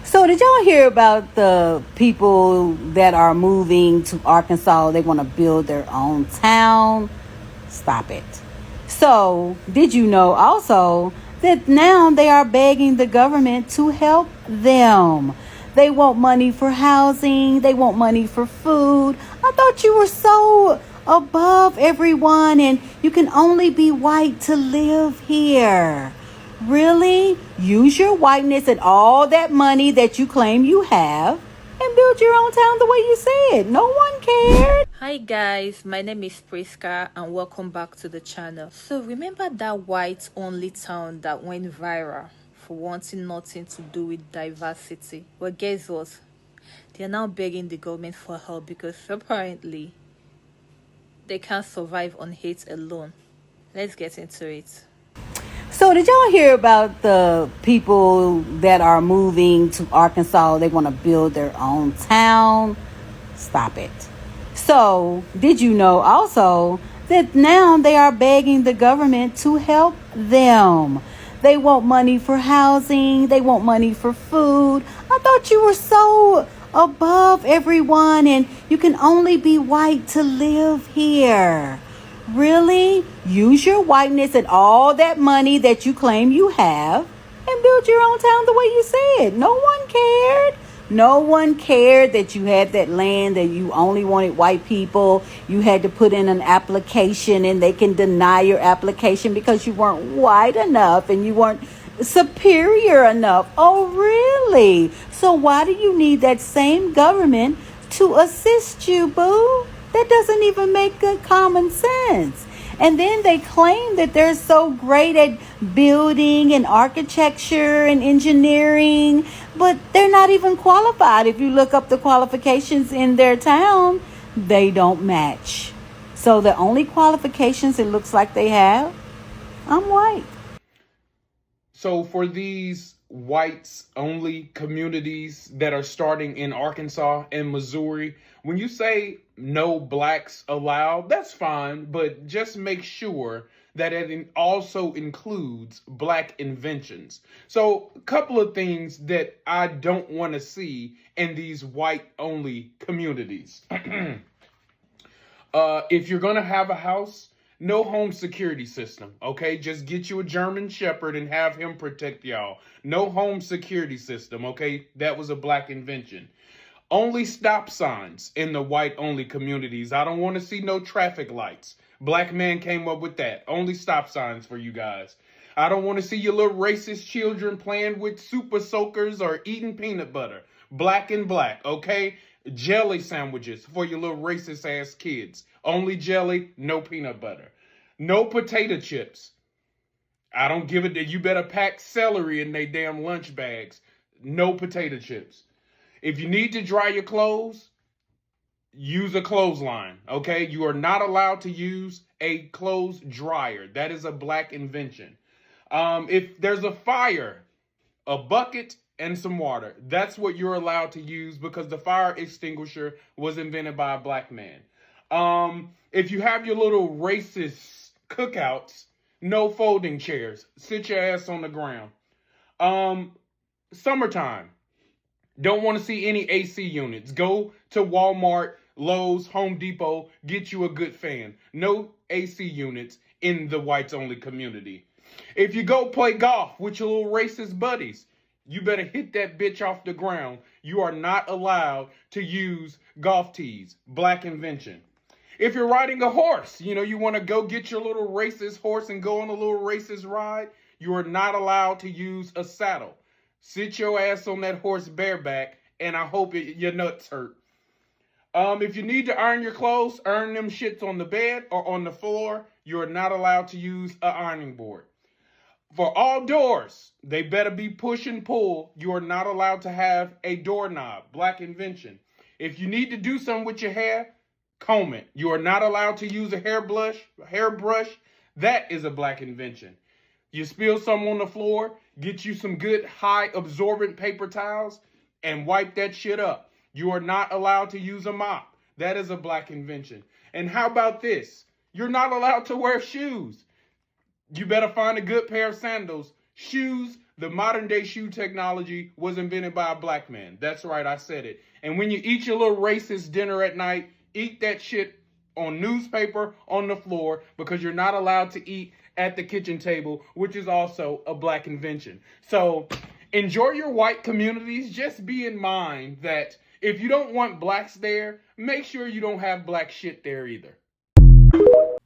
So did y'all hear about the people that are moving to Arkansas? They want to build their own town. Stop it. So, did you know also that now they are begging the government to help them? They want money for housing, they want money for food. I thought you were so above everyone and you can only be white to live here. Really? Use your whiteness and all that money that you claim you have and build your own town the way you said. No one cared. Hi guys, my name is Priska and welcome back to the channel. So remember that white only town that went viral for wanting nothing to do with diversity? Well, guess what? They are now begging the government for help because apparently they can't survive on hate alone. Let's get into it. So did y'all hear about the people that are moving to Arkansas? They want to build their own town. Stop it. So did you know also that now they are begging the government to help them? They want money for housing. They want money for food. I thought you were so above everyone and you can only be white to live here. Really? Use your whiteness and all that money that you claim you have and build your own town the way you said. No one cared. No one cared that you had that land, that you only wanted white people. You had to put in an application and they can deny your application because you weren't white enough and you weren't superior enough. Oh, really? So why do you need that same government to assist you, boo? That doesn't even make good common sense. And then they claim that they're so great at building and architecture and engineering, but they're not even qualified. If you look up the qualifications in their town, they don't match. So the only qualifications it looks like they have, I'm white. So for these whites only communities that are starting in Arkansas and Missouri, when you say no blacks allowed, that's fine, but just make sure that it also includes black inventions. So a couple of things that I don't want to see in these white only communities. If you're going to have a house, no home security system, okay? Just get you a German Shepherd and have him protect y'all. No home security system, okay? That was a black invention. Only stop signs in the white-only communities. I don't want to see no traffic lights. Black man came up with that. Only stop signs for you guys. I don't want to see your little racist children playing with super soakers or eating peanut butter. Black and black, okay? Jelly sandwiches for your little racist ass kids. Only jelly, no peanut butter. No potato chips. I don't give it. You better pack celery in they damn lunch bags. No potato chips. If you need to dry your clothes, use a clothesline, okay? You are not allowed to use a clothes dryer. That is a black invention. If there's a fire, a bucket and some water, that's what you're allowed to use because the fire extinguisher was invented by a black man. If you have your little racist cookouts, no folding chairs. Sit your ass on the ground. Summertime. Don't want to see any AC units. Go to Walmart, Lowe's, Home Depot, get you a good fan. No AC units in the whites only community. If you go play golf with your little racist buddies, you better hit that bitch off the ground. You are not allowed to use golf tees. Black invention. If you're riding a horse, you want to go get your little racist horse and go on a little racist ride, you are not allowed to use a saddle. Sit your ass on that horse bareback, and I hope your nuts hurt. If you need to iron your clothes, iron them shits on the bed or on the floor. You are not allowed to use an ironing board. For all doors, they better be push and pull. You are not allowed to have a doorknob. Black invention. If you need to do something with your hair, comb it. You are not allowed to use a hairbrush. That is a black invention. You spill some on the floor, get you some good high absorbent paper towels and wipe that shit up. You are not allowed to use a mop. That is a black invention. And how about this? You're not allowed to wear shoes. You better find a good pair of sandals. Shoes, The modern day shoe technology was invented by a black man. That's right, I said it. And when you eat your little racist dinner at night, eat that shit on newspaper on the floor, because you're not allowed to eat at the kitchen table, which is also a black invention. So enjoy your white communities. Just be in mind that if you don't want blacks there, make sure you don't have black shit there either.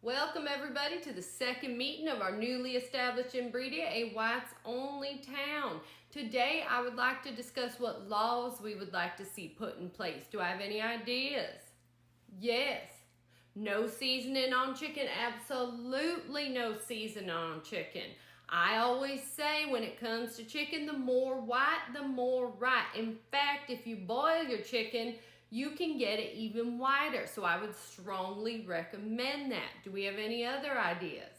Welcome everybody to the second meeting of our newly established Imbredia, a whites only town. Today I would like to discuss what laws we would like to see put in place. Do I have any ideas? Yes. No seasoning on chicken, absolutely no seasoning on chicken. I always say when it comes to chicken, the more white, the more right. In fact, if you boil your chicken, you can get it even whiter. So I would strongly recommend that. Do we have any other ideas?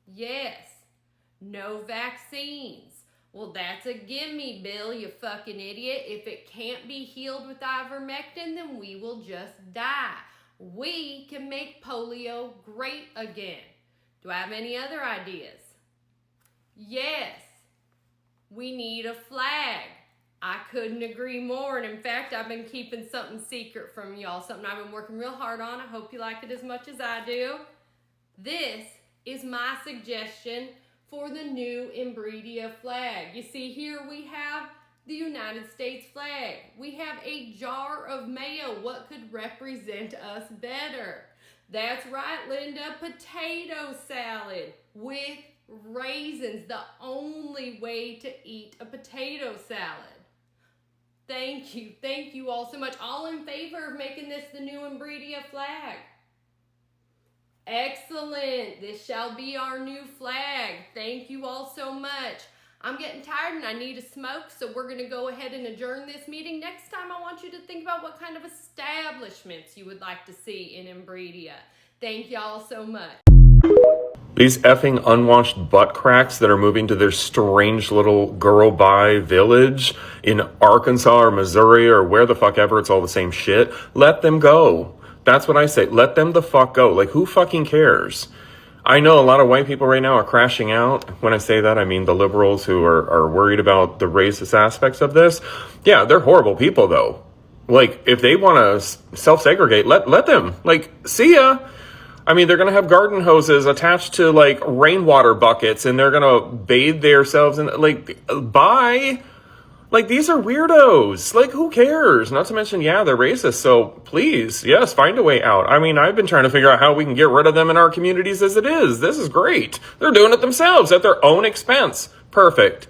Yes. No vaccines. Well, that's a gimme, Bill, you fucking idiot. If it can't be healed with ivermectin, then we will just die. We can make polio great again. Do I have any other ideas? Yes. We need a flag. I couldn't agree more, and in fact, I've been keeping something secret from y'all, something I've been working real hard on. I hope you like it as much as I do. This is my suggestion for the new Imbredia flag. You see, here we have the United States flag. We have a jar of mayo. What could represent us better? That's right, Linda, potato salad with raisins, the only way to eat a potato salad. Thank you all so much. All in favor of making this the new Imbredia flag? Excellent. This shall be our new flag. Thank you all so much. I'm getting tired and I need a smoke, so we're going to go ahead and adjourn this meeting. Next time I want you to think about what kind of establishments you would like to see in Imbredia. Thank y'all so much. These effing unwashed butt cracks that are moving to their strange little girl bye village in Arkansas or Missouri or where the fuck ever, it's all the same shit. Let them go. That's what I say. Let them the fuck go. Like, who fucking cares? I know a lot of white people right now are crashing out. When I say that, I mean the liberals who are worried about the racist aspects of this. Yeah, they're horrible people though. Like, if they want to self-segregate, let them. Like, see ya. I mean, they're going to have garden hoses attached to, like, rainwater buckets, and they're going to bathe themselves in, like, bye. Like, these are weirdos. Like, who cares? Not to mention, yeah, they're racist, so please, yes, find a way out. I mean, I've been trying to figure out how we can get rid of them in our communities as it is. This is great. They're doing it themselves at their own expense. Perfect.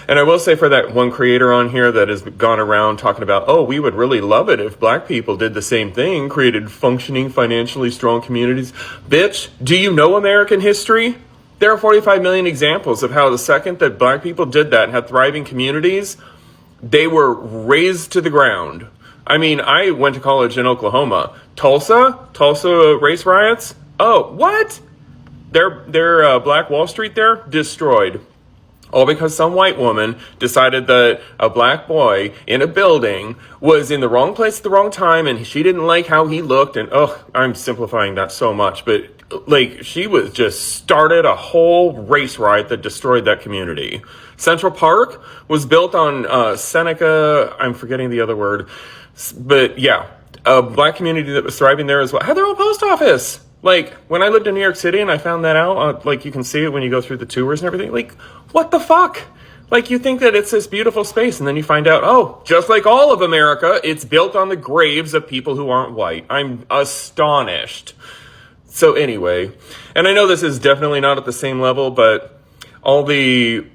And I will say, for that one creator on here that has gone around talking about, oh, we would really love it if black people did the same thing, created functioning, financially strong communities. Bitch, do you know American history? There are 45 million examples of how the second that black people did that and had thriving communities, they were razed to the ground. I mean, I went to college in Oklahoma. Tulsa race riots? Oh, what? Their Black Wall Street there? Destroyed. All because some white woman decided that a black boy in a building was in the wrong place at the wrong time, and she didn't like how he looked. And I'm simplifying that so much, but like, she was just started a whole race riot that destroyed that community. Central Park was built on Seneca. I'm forgetting the other word, but yeah, a black community that was thriving there as well had their own post office. Like, when I lived in New York City and I found that out, like, you can see it when you go through the tours and everything. Like, what the fuck? Like, you think that it's this beautiful space, and then you find out, oh, just like all of America, it's built on the graves of people who aren't white. I'm astonished. So anyway, and I know this is definitely not at the same level, but all the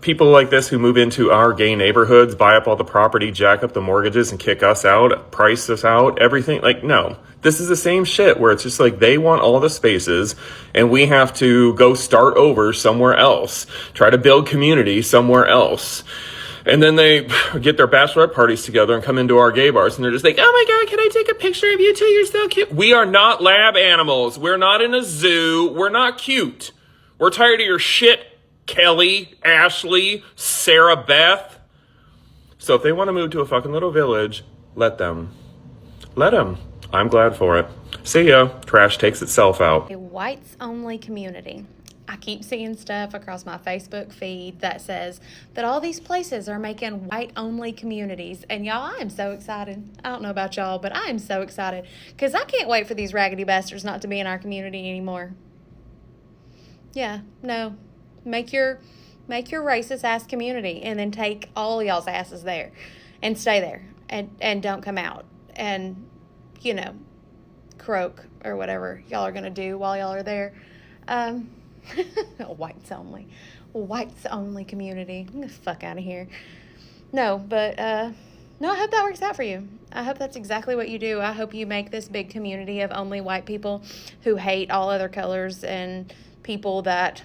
people like this who move into our gay neighborhoods, buy up all the property, jack up the mortgages, and kick us out, price us out, everything. Like, no. This is the same shit where it's just like they want all the spaces and we have to go start over somewhere else, try to build community somewhere else. And then they get their bachelorette parties together and come into our gay bars and they're just like, oh my God, can I take a picture of you two? You're so cute. We are not lab animals. We're not in a zoo. We're not cute. We're tired of your shit, Kelly, Ashley, Sarah Beth. So if they want to move to a fucking little village, let them. Let them. I'm glad for it. See ya. Trash takes itself out. A whites only community. I keep seeing stuff across my Facebook feed that says that all these places are making white-only communities. And y'all, I am so excited. I don't know about y'all, but I am so excited because I can't wait for these raggedy bastards not to be in our community anymore. Yeah, no. Make your racist ass community and then take all y'all's asses there and stay there and don't come out and, you know, croak or whatever y'all are gonna do while y'all are there. Whites only community. Get the fuck out of here. No, but no, I hope that works out for you. I hope that's exactly what you do. I hope you make this big community of only white people who hate all other colors and people that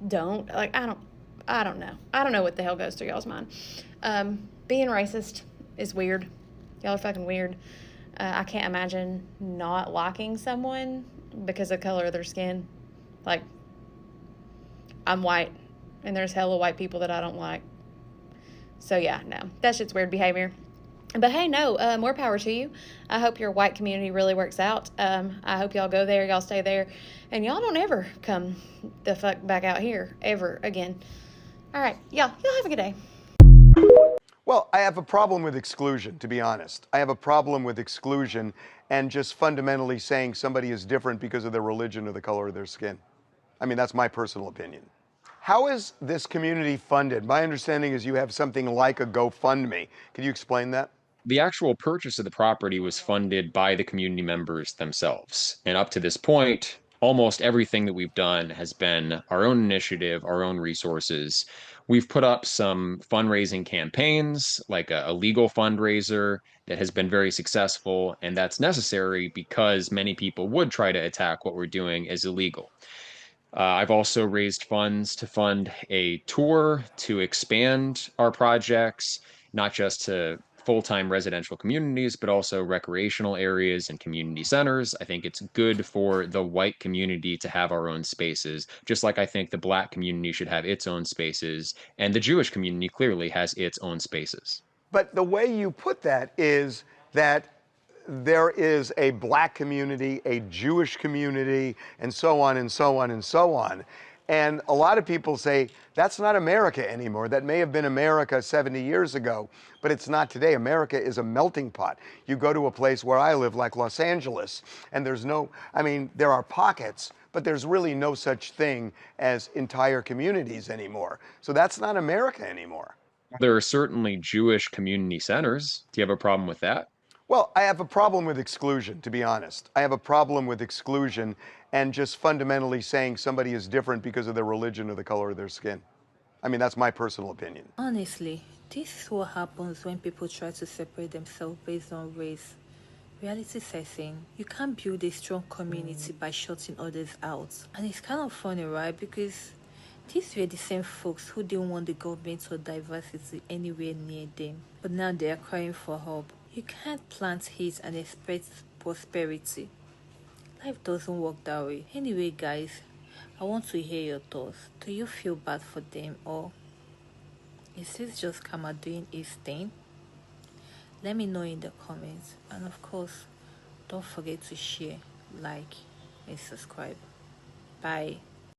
don't. Like, I don't know. I don't know what the hell goes through y'all's mind. Being racist is weird. Y'all are fucking weird. I can't imagine not liking someone because of the color of their skin. Like, I'm white, and there's hella white people that I don't like. So, yeah, no. That shit's weird behavior. But, hey, no, more power to you. I hope your white community really works out. I hope y'all go there, y'all stay there, and y'all don't ever come the fuck back out here ever again. All right, y'all have a good day. Well, I have a problem with exclusion, to be honest. I have a problem with exclusion and just fundamentally saying somebody is different because of their religion or the color of their skin. I mean, that's my personal opinion. How is this community funded? My understanding is you have something like a GoFundMe. Can you explain that? The actual purchase of the property was funded by the community members themselves. And up to this point, almost everything that we've done has been our own initiative, our own resources. We've put up some fundraising campaigns, like a legal fundraiser that has been very successful. And that's necessary because many people would try to attack what we're doing as illegal. I've also raised funds to fund a tour to expand our projects, not just to full-time residential communities, but also recreational areas and community centers. I think it's good for the white community to have our own spaces, just like I think the black community should have its own spaces, and the Jewish community clearly has its own spaces. But the way you put that is that there is a black community, a Jewish community, and so on and so on and so on. And a lot of people say that's not America anymore. That may have been America 70 years ago, but it's not today. America is a melting pot. You go to a place where I live, like Los Angeles, and there are pockets, but there's really no such thing as entire communities anymore. So that's not America anymore. There are certainly Jewish community centers. Do you have a problem with that? Well, I have a problem with exclusion, to be honest. I have a problem with exclusion and just fundamentally saying somebody is different because of their religion or the color of their skin. I mean, that's my personal opinion. Honestly, this is what happens when people try to separate themselves based on race. Reality sets in. You can't build a strong community by shutting others out. And it's kind of funny, right? Because these were the same folks who didn't want the government or diversity anywhere near them. But now they are crying for help. You can't plant hate and expect prosperity. Life doesn't work that way. Anyway, guys, I want to hear your thoughts. Do you feel bad for them, or is this just karma doing its thing? Let me know in the comments. And of course, don't forget to share, like, and subscribe. Bye.